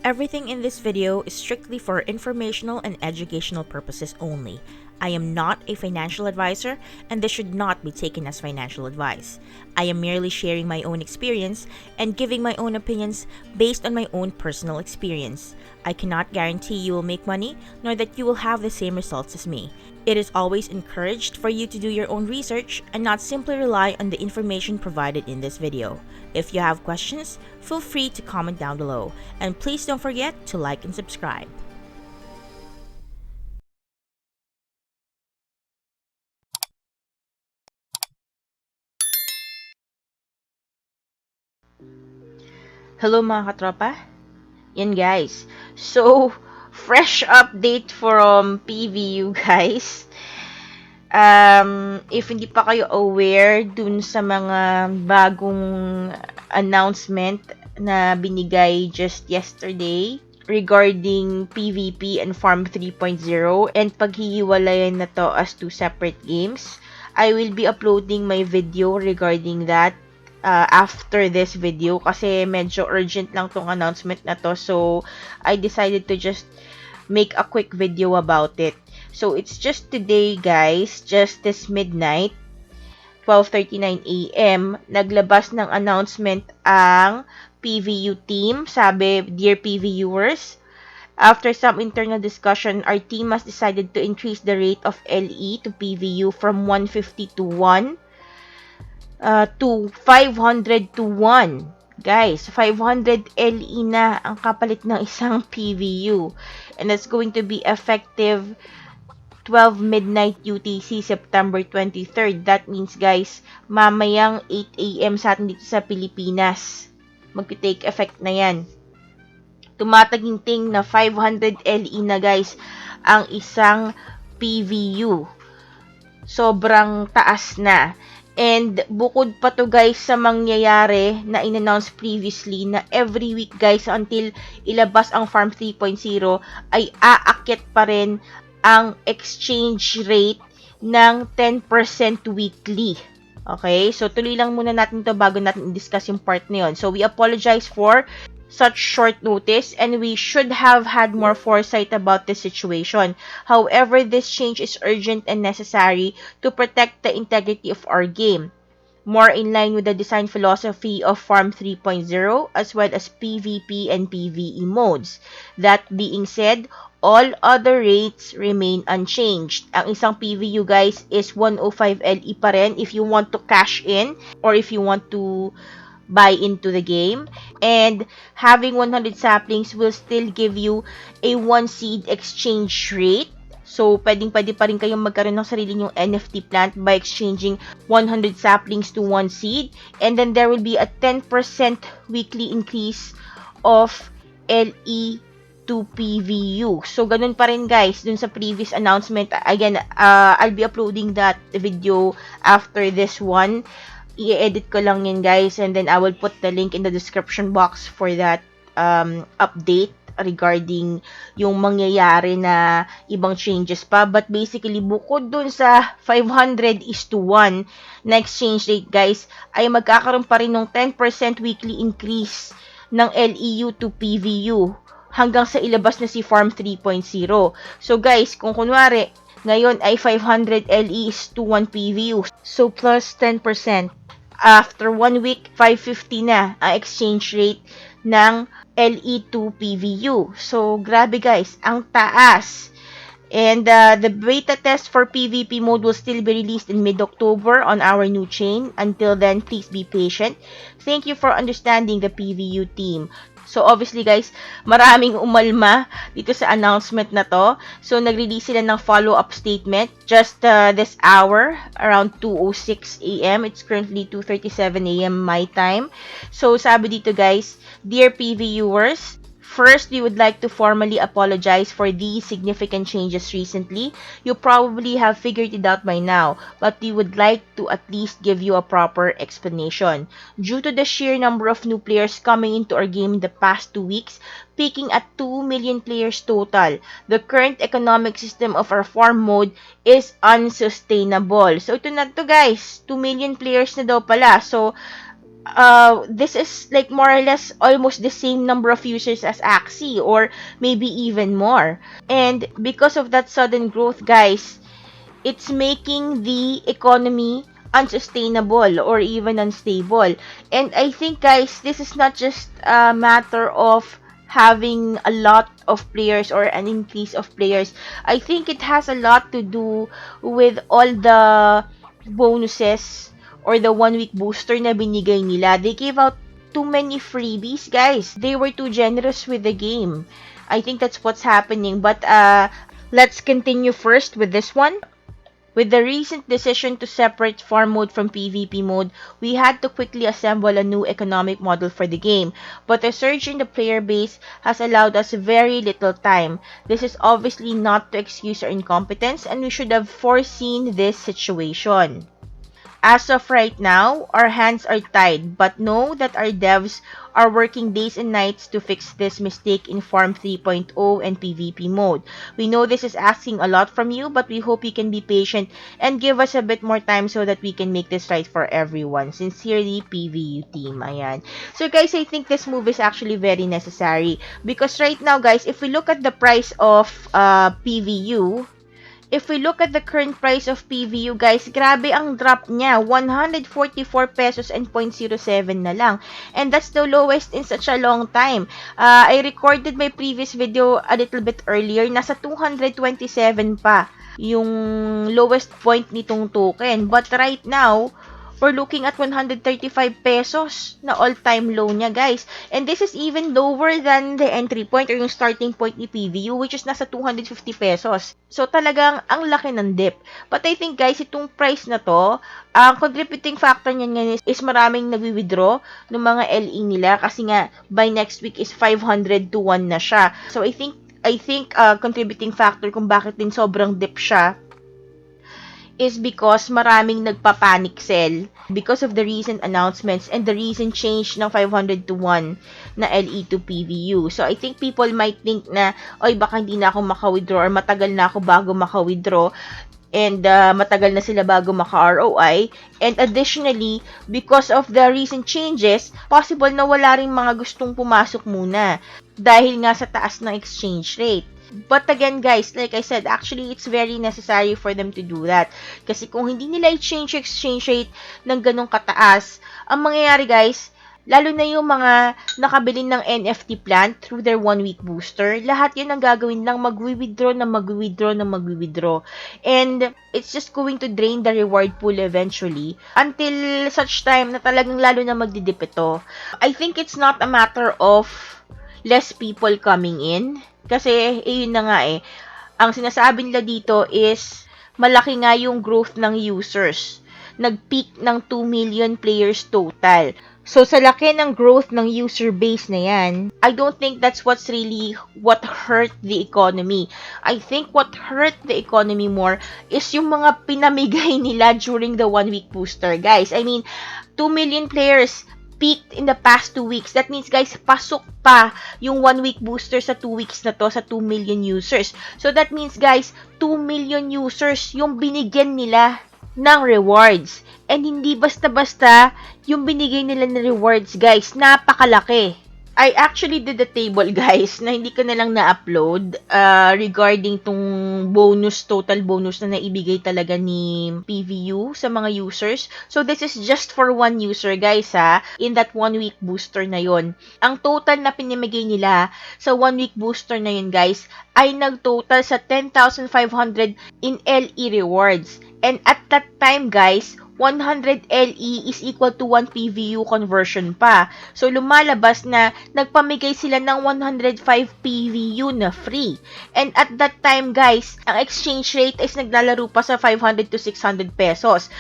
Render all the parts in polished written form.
Everything in this video is strictly for informational and educational purposes only. I am not a financial advisor, and this should not be taken as financial advice. I am merely sharing my own experience and giving my own opinions based on my own personal experience. I cannot guarantee you will make money, nor that you will have the same results as me. It is always encouraged for you to do your own research and not simply rely on the information provided in this video. If you have questions, feel free to comment down below, and please don't forget to like and subscribe. Hello mga katropa! Yan guys. So, fresh update from PVU guys. If hindi pa kayo aware dun sa mga bagong announcement na binigay just yesterday regarding PvP and Farm 3.0 and paghihiwalayan na to as two separate games, I will be uploading my video regarding that after this video kasi medyo urgent lang tong announcement na to, so I decided to just make a quick video about it. So it's just today guys, just this midnight, 12:39 AM, naglabas ng announcement ang PVU team. Sabi, dear PVUers, after some internal discussion, our team has decided to increase the rate of LE to PVU from 150 to 1 to 500 to 1. Guys, 500 LE na ang kapalit ng isang PVU. And that's going to be effective 12 midnight UTC September 23rd. That means guys, mamayang 8 AM sa atin dito sa Pilipinas. Magti-take effect na yan. Tumataginting na 500 LE na guys ang isang PVU. Sobrang taas na. And bukod pa to guys sa mangyayari na in-announce previously na every week guys until ilabas ang Farm 3.0 ay aakyat pa rin ang exchange rate ng 10% weekly. Okay? So, tuloy lang muna natin to bago natin i-discuss yung part na yun. So, we apologize for such short notice and we should have had more foresight about this situation. However, this change is urgent and necessary to protect the integrity of our game, more in line with the design philosophy of Farm 3.0 as well as PvP and PvE modes. That being said, all other rates remain unchanged. Ang isang PVU guys is 105 LE pa rin if you want to cash in or if you want to buy into the game. And having 100 saplings will still give you a 1 seed exchange rate. So, pwede pa rin kayong magkaroon ng sarili nyong NFT plant by exchanging 100 saplings to 1 seed. And then there will be a 10% weekly increase of LE to PVU. So, ganun pa rin guys dun sa previous announcement. Again, I'll be uploading that video after this one. I-edit ko lang yan guys, and then I will put the link in the description box for that update regarding yung mangyayari na ibang changes pa. But basically, bukod dun sa 500 is to 1 na exchange rate guys, ay magkakaroon pa rin ng 10% weekly increase ng LEU to PVU hanggang sa ilabas na si Farm 3.0. So guys, kung kunwari, ngayon ay 500 LE is to 1 PVU. So plus 10%. After 1 week, 550 na ang exchange rate ng LE to PVU. So grabe guys, ang taas. And the beta test for PvP mode will still be released in mid-October on our new chain. Until then, please be patient. Thank you for understanding the PVU team. So, obviously guys, maraming umalma dito sa announcement na to. So, nag-release sila ng follow-up statement just this hour, around 2:06 AM. It's currently 2:37 AM my time. So, sabi dito guys, dear PVUers, first, we would like to formally apologize for these significant changes recently. You probably have figured it out by now, but we would like to at least give you a proper explanation. Due to the sheer number of new players coming into our game in the past 2 weeks, peaking at 2 million players total, the current economic system of our farm mode is unsustainable. So, ito na to guys, 2 million players na daw pala. So, this is like more or less almost the same number of users as Axie, or maybe even more. And because of that sudden growth, guys, it's making the economy unsustainable or even unstable. And I think, guys, this is not just a matter of having a lot of players or an increase of players. I think it has a lot to do with all the bonuses or the 1 week booster na binigay nila. They gave out too many freebies, guys. They were too generous with the game. I think that's what's happening. But let's continue first with this one. With the recent decision to separate farm mode from PvP mode, we had to quickly assemble a new economic model for the game, but the surge in the player base has allowed us very little time. This is obviously not to excuse our incompetence, and we should have foreseen this situation. As of right now, our hands are tied, but know that our devs are working days and nights to fix this mistake in Farm 3.0 and PvP mode. We know this is asking a lot from you, but we hope you can be patient and give us a bit more time so that we can make this right for everyone. Sincerely, PVU team. Ayan. So guys, I think this move is actually very necessary because right now, guys, if we look at the price of PVU, if we look at the current price of PVU, guys, grabe ang drop niya. 144 pesos and 0.07 na lang. And that's the lowest in such a long time. I recorded my previous video a little bit earlier. Nasa 227 pa yung lowest point nitong token. But right now, we're looking at 135 pesos na all-time low niya, guys. And this is even lower than the entry point or yung starting point ni PVU, which is nasa 250 pesos. So, talagang ang laki ng dip. But I think, guys, itong price na to, ang contributing factor niyan ngayon is maraming nagwi-withdraw ng mga LE nila kasi nga, by next week is 500 to 1 na siya. So, I think contributing factor kung bakit din sobrang dip siya is because maraming nagpa-panic sell because of the recent announcements and the recent change ng 500 to 1 na LE to PVU. So, I think people might think na, oy, baka hindi na ako maka-withdraw or matagal na ako bago maka-withdraw and matagal na sila bago maka-ROI. And additionally, because of the recent changes, possible na wala ring mga gustong pumasok muna dahil nga sa taas ng exchange rate. But again, guys, like I said, actually, it's very necessary for them to do that. Kasi kung hindi nila i-change exchange rate ng ganong kataas, ang mangyayari, guys, lalo na yung mga nakabili ng NFT plant through their 1 week booster, lahat yun ang gagawin lang, mag-withdraw na mag-withdraw na mag-withdraw. And it's just going to drain the reward pool eventually until such time na talagang lalo na magdidip ito. I think it's not a matter of less people coming in. Kasi, yun na nga eh. Ang sinasabi nila dito is, malaki nga yung growth ng users. Nag-peak ng 2 million players total. So, sa laki ng growth ng user base na yan, I don't think that's what's really what hurt the economy. I think what hurt the economy more is yung mga pinamigay nila during the 1 week booster, guys. I mean, 2 million players peaked in the past 2 weeks. That means, guys, pasok pa yung 1 week booster sa 2 weeks na to sa 2 million users. So, that means, guys, 2 million users yung binigyan nila ng rewards. And hindi basta-basta yung binigay nila ng rewards, guys. Napakalaki. I actually did a table, guys, na hindi ko na lang na-upload regarding tong bonus, total bonus na naibigay talaga ni PVU sa mga users. So, this is just for one user, guys, ha, in that 1 week booster na yon. Ang total na pinamigay nila sa 1 week booster na yun, guys, ay nag-total sa 10,500 in LE rewards. And at that time, guys, 100 LE is equal to 1 PVU conversion pa. So, lumalabas na nagpamigay sila ng 105 PVU na free. And at that time, guys, ang exchange rate is naglalaro pa sa 500 to 600 pesos.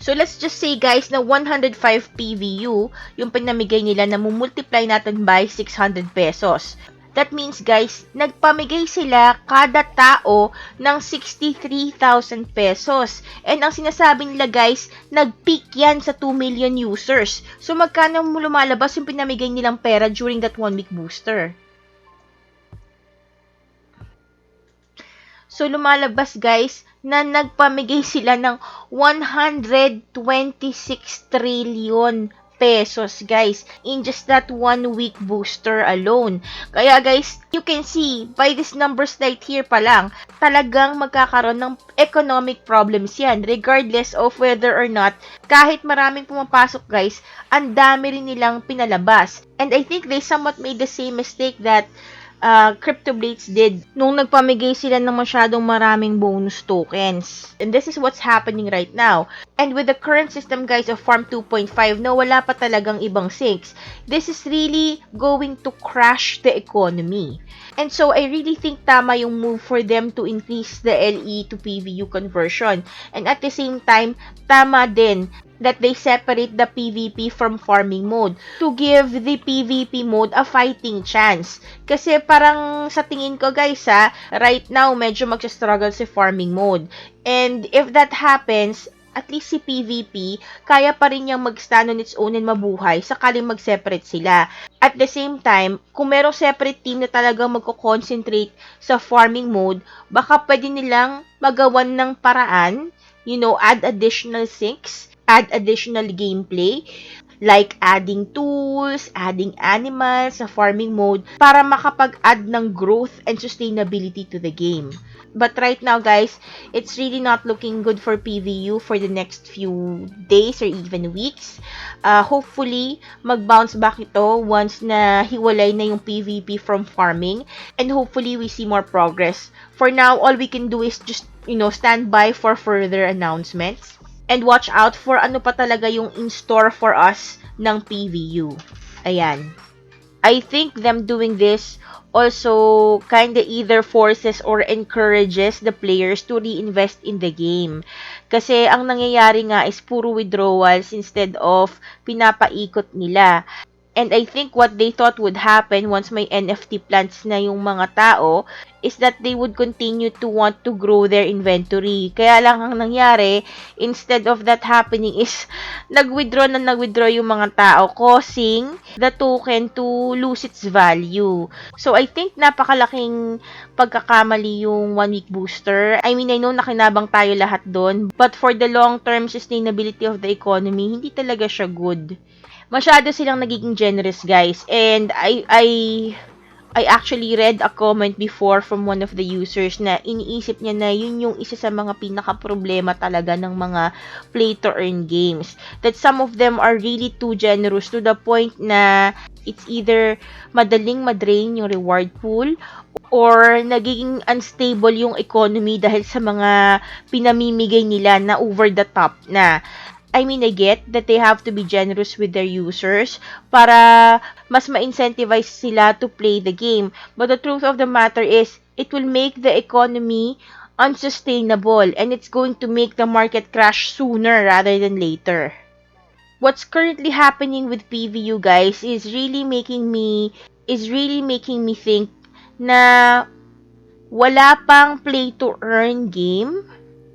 So, let's just say, guys, na 105 PVU yung pinamigay nila na multiply natin by 600 pesos. That means, guys, nagpamigay sila kada tao ng 63,000 pesos. And ang sinasabi nila, guys, nag-peak yan sa 2 million users. So, magkano lumalabas yung pinamigay nilang pera during that 1 week booster? So, lumalabas, guys, na nagpamigay sila ng 126 trillion pesos, guys, in just that 1 week booster alone. Kaya guys, you can see by this numbers right here pa lang, talagang magkakaroon ng economic problems yan, regardless of whether or not, kahit maraming pumapasok guys, ang dami rin nilang pinalabas. And I think they somewhat made the same mistake that Crypto Blades did nung nagpamigay sila ng masyadong maraming bonus tokens. And this is what's happening right now. And with the current system guys of Farm 2.5 na wala pa talagang ibang sinks, this is really going to crash the economy. And so I really think tama yung move for them to increase the LE to PVU conversion. And at the same time, tama din that they separate the PvP from farming mode to give the PvP mode a fighting chance. Kasi parang sa tingin ko guys right now medyo magsa-struggle si farming mode. And if that happens, at least si PvP, kaya pa rin niyang mag-stand on its own and mabuhay sakaling mag-separate sila. At the same time, kung merong separate team na talagang magko-concentrate sa farming mode, baka pwede nilang magawan ng paraan, add additional sinks, add additional gameplay, like adding tools, adding animals sa farming mode para makapag-add ng growth and sustainability to the game. But right now, guys, it's really not looking good for PVU for the next few days or even weeks. Hopefully, mag-bounce back ito once na hiwalay na yung PvP from farming, and hopefully, we see more progress. For now, all we can do is just, stand by for further announcements. And watch out for ano pa talaga yung in store for us ng PVU. Ayan. I think them doing this also kinda either forces or encourages the players to reinvest in the game. Kasi ang nangyayari nga is puro withdrawals instead of pinapaikot nila. And I think what they thought would happen once may NFT plants na yung mga tao is that they would continue to want to grow their inventory. Kaya lang ang nangyari, instead of that happening is nag-withdraw yung mga tao, causing the token to lose its value. So I think napakalaking pagkakamali yung 1 week booster. I mean, I know nakinabang tayo lahat doon, but for the long-term sustainability of the economy, hindi talaga siya good. Masyado silang nagiging generous, guys. And I actually read a comment before from one of the users na iniisip niya na yun yung isa sa mga pinaka-problema talaga ng mga play-to-earn games. That some of them are really too generous to the point na it's either madaling madrain yung reward pool or nagiging unstable yung economy dahil sa mga pinamimigay nila na over the top na. I mean, I get that they have to be generous with their users para mas ma-incentivize sila to play the game. But the truth of the matter is, it will make the economy unsustainable and it's going to make the market crash sooner rather than later. What's currently happening with PVU, guys, is really making me think na wala pang play-to-earn game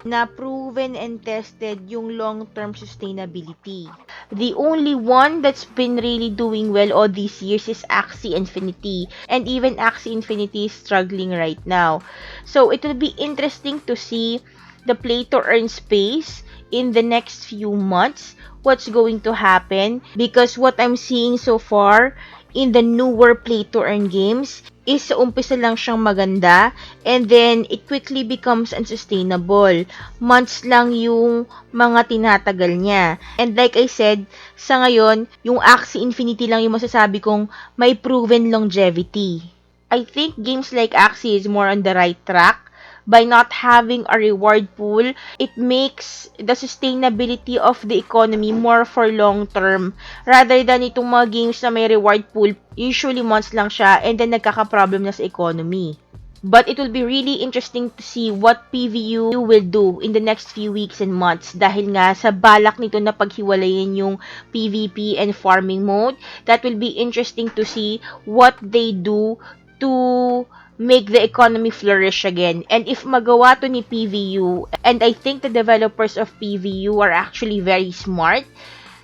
na proven and tested yung long-term sustainability. The only one that's been really doing well all these years is Axie Infinity. And even Axie Infinity is struggling right now. So, it will be interesting to see the play-to-earn space in the next few months. What's going to happen? Because what I'm seeing so far in the newer play-to-earn games is sa umpisa lang siyang maganda and then it quickly becomes unsustainable. Months lang yung mga tinatagal niya. And like I said, sa ngayon, yung Axie Infinity lang yung masasabi kong may proven longevity. I think games like Axie is more on the right track. By not having a reward pool, it makes the sustainability of the economy more for long term rather than itong mga games na may reward pool, usually months lang siya and then nagkaka-problem na sa economy. But it will be really interesting to see what PVU will do in the next few weeks and months dahil nga sa balak nito na paghiwalayin yung PvP and farming mode. That will be interesting to see what they do to make the economy flourish again. And if magawa to ni PVU, and I think the developers of PVU are actually very smart,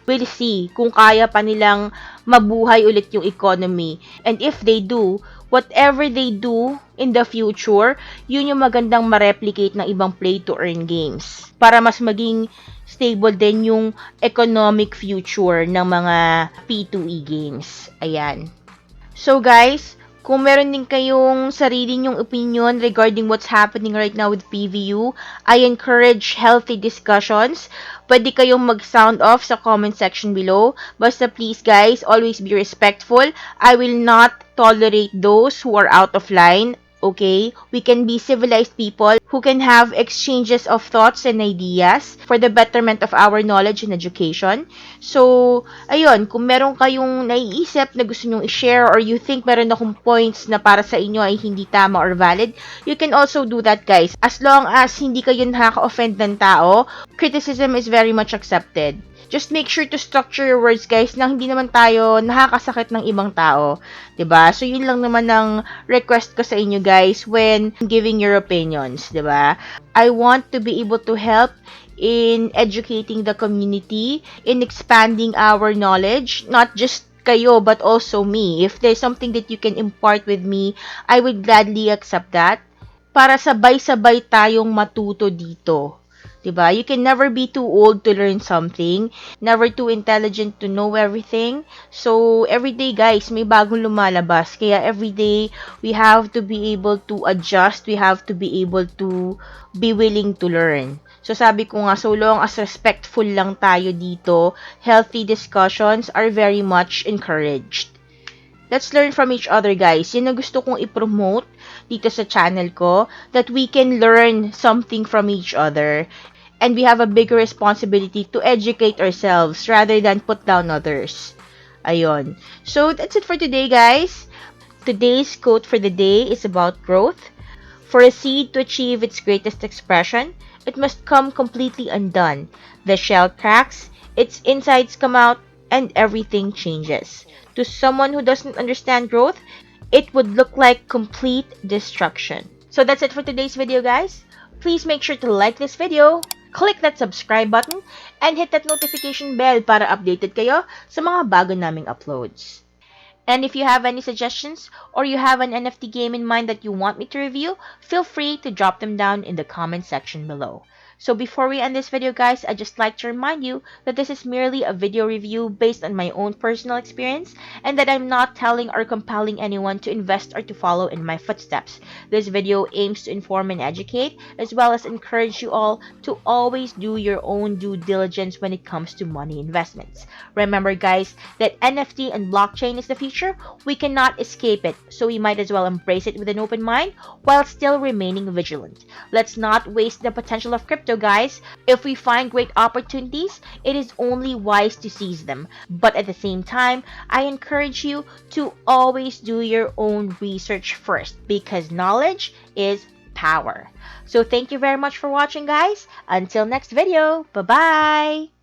we'll see kung kaya pa nilang mabuhay ulit yung economy. And if they do, whatever they do in the future, yun yung magandang ma-replicate ng ibang play-to-earn games. Para mas maging stable din yung economic future ng mga P2E games. Ayan. So guys, kung meron din kayong sarili nyong opinion regarding what's happening right now with PVU, I encourage healthy discussions. Pwede kayong mag-sound off sa comment section below. Basta please guys, always be respectful. I will not tolerate those who are out of line. Okay? We can be civilized people who can have exchanges of thoughts and ideas for the betterment of our knowledge and education. So, ayun, kung meron kayong naiisip na gusto nyong i-share or you think meron akong points na para sa inyo ay hindi tama or valid, you can also do that, guys. As long as hindi kayo nakaka-offend ng tao, criticism is very much accepted. Just make sure to structure your words, guys, na hindi naman tayo nakakasakit ng ibang tao. 'Di ba? So, yun lang naman ang request ko sa inyo, guys, when giving your opinions. 'Di ba? I want to be able to help in educating the community, in expanding our knowledge, not just kayo, but also me. If there's something that you can impart with me, I would gladly accept that. Para sabay-sabay tayong matuto dito. 'Di ba? You can never be too old to learn something, never too intelligent to know everything. So, everyday guys, may bagong lumalabas. Kaya everyday, we have to be able to adjust, we have to be able to be willing to learn. So, sabi ko nga, so long as respectful lang tayo dito, healthy discussions are very much encouraged. Let's learn from each other, guys. Yan ang gusto kong i-promote dito sa channel ko, that we can learn something from each other. And we have a bigger responsibility to educate ourselves rather than put down others. Ayun. So, that's it for today, guys. Today's quote for the day is about growth. For a seed to achieve its greatest expression, it must come completely undone. The shell cracks, its insides come out, and everything changes. To someone who doesn't understand growth, it would look like complete destruction. So that's it for today's video, guys. Please make sure to like this video, click that subscribe button, and hit that notification bell para updated kayo sa mga bago naming uploads. And if you have any suggestions or you have an NFT game in mind that you want me to review, feel free to drop them down in the comment section below. So before we end this video, guys, I'd just like to remind you that this is merely a video review based on my own personal experience and that I'm not telling or compelling anyone to invest or to follow in my footsteps. This video aims to inform and educate, as well as encourage you all to always do your own due diligence when it comes to money investments. Remember, guys, that NFT and blockchain is the future. We cannot escape it, so we might as well embrace it with an open mind while still remaining vigilant. Let's not waste the potential of crypto, guys. If we find great opportunities, it is only wise to seize them. But at the same time, I encourage you to always do your own research first, because knowledge is power. So thank you very much for watching, guys. Until next video, bye-bye!